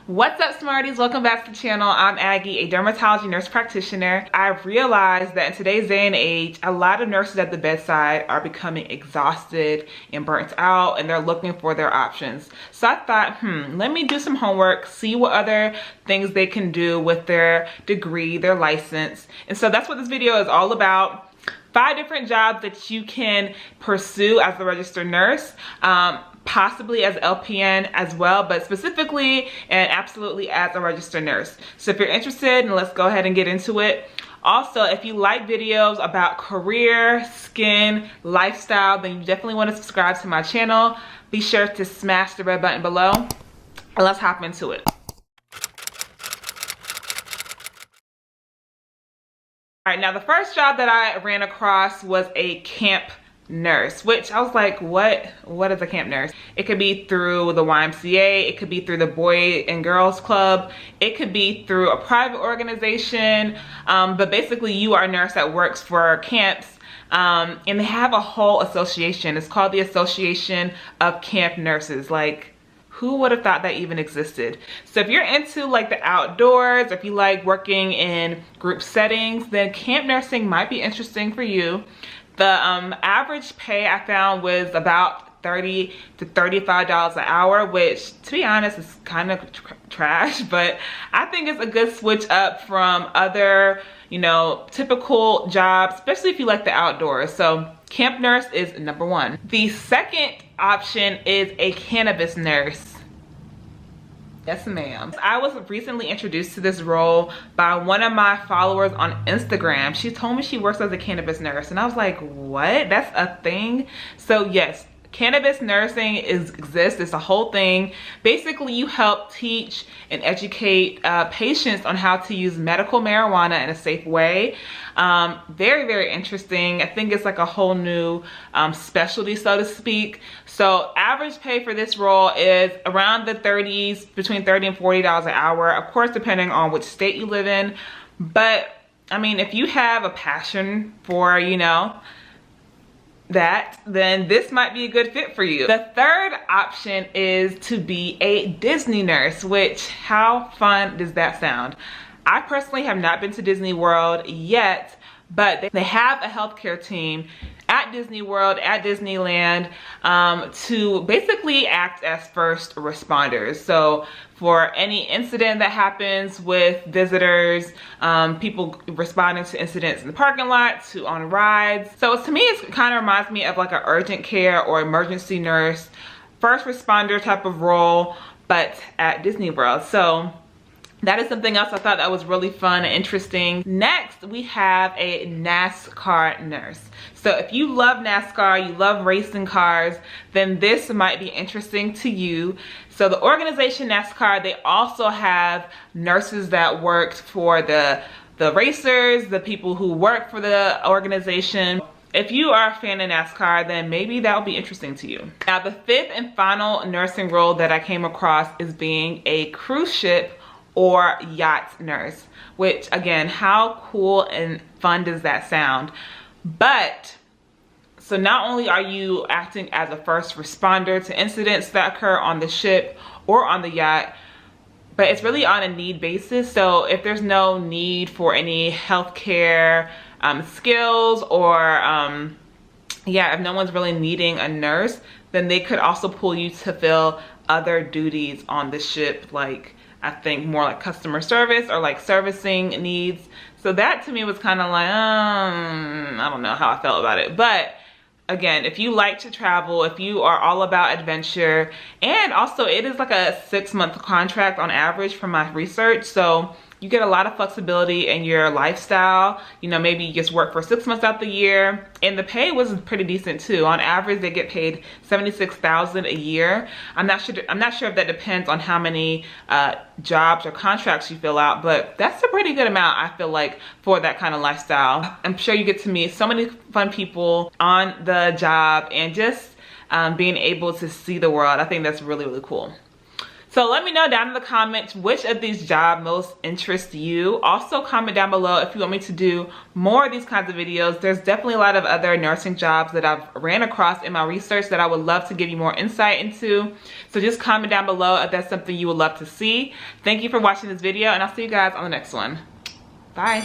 What's up, Smarties? Welcome back to the channel. I'm Aggie, a dermatology nurse practitioner. I've realized that in today's day and age, a lot of nurses at the bedside are becoming exhausted and burnt out, and they're looking for their options. So I thought, let me do some homework, see what other things they can do with their degree, their license. And so that's what this video is all about. 5 different jobs that you can pursue as a registered nurse. Possibly as LPN as well, but specifically and absolutely as a registered nurse. So if you're interested, let's go ahead and get into it. Also, if you like videos about career, skin, lifestyle, then you definitely want to subscribe to my channel. Be sure to smash the red button below, and let's hop into it. All right, now the first job that I ran across was a camp nurse, which I was like, what is a camp nurse? It could be through the YMCA, it could be through the Boy and Girls Club, it could be through a private organization, but basically you are a nurse that works for camps, and they have a whole association. It's called the Association of Camp Nurses. Like, who would have thought that even existed? So if you're into like the outdoors, if you like working in group settings, then camp nursing might be interesting for you. The average pay I found was about $30 to $35 an hour, which to be honest is kind of trash, but I think it's a good switch up from other, typical jobs, especially if you like the outdoors. So camp nurse is #1. The second option is a cannabis nurse. Yes, ma'am. I was recently introduced to this role by one of my followers on Instagram. She told me she works as a cannabis nurse, and I was like, what? That's a thing? So yes, cannabis nursing exists. It's a whole thing. Basically, you help teach and educate patients on how to use medical marijuana in a safe way. Very, very interesting. I think it's like a whole new specialty, so to speak. So average pay for this role is around the 30s, between $30 and $40 an hour, of course, depending on which state you live in. But I mean, if you have a passion for, that, then this might be a good fit for you. The third option is to be a Disney nurse, which, how fun does that sound? I personally have not been to Disney World yet, but they have a healthcare team at Disney World, at Disneyland, to basically act as first responders. So for any incident that happens with visitors, people responding to incidents in the parking lot, to on rides. So to me, it kind of reminds me of like an urgent care or emergency nurse, first responder type of role, but at Disney World. So that is something else I thought that was really fun and interesting. Next, we have a NASCAR nurse. So if you love NASCAR, you love racing cars, then this might be interesting to you. So the organization NASCAR, they also have nurses that worked for the racers, the people who work for the organization. If you are a fan of NASCAR, then maybe that will be interesting to you. Now, the 5th and final nursing role that I came across is being a cruise ship or yacht nurse, which again, how cool and fun does that sound? But so not only are you acting as a first responder to incidents that occur on the ship or on the yacht, but it's really on a need basis. So if there's no need for any healthcare skills, or if no one's really needing a nurse, then they could also pull you to fill other duties on the ship, like I think more like customer service or like servicing needs. So that to me was kind of like, I don't know how I felt about it. But again, if you like to travel, if you are all about adventure, and also it is like a 6-month contract on average from my research. So you get a lot of flexibility in your lifestyle. Maybe you just work for 6 months out the year, and the pay was pretty decent too. On average, they get paid $76,000 a year. I'm not sure if that depends on how many jobs or contracts you fill out, but that's a pretty good amount, I feel like, for that kind of lifestyle. I'm sure you get to meet so many fun people on the job, and just being able to see the world. I think that's really, really cool. So let me know down in the comments which of these jobs most interest you. Also comment down below if you want me to do more of these kinds of videos. There's definitely a lot of other nursing jobs that I've ran across in my research that I would love to give you more insight into. So just comment down below if that's something you would love to see. Thank you for watching this video, and I'll see you guys on the next one. Bye.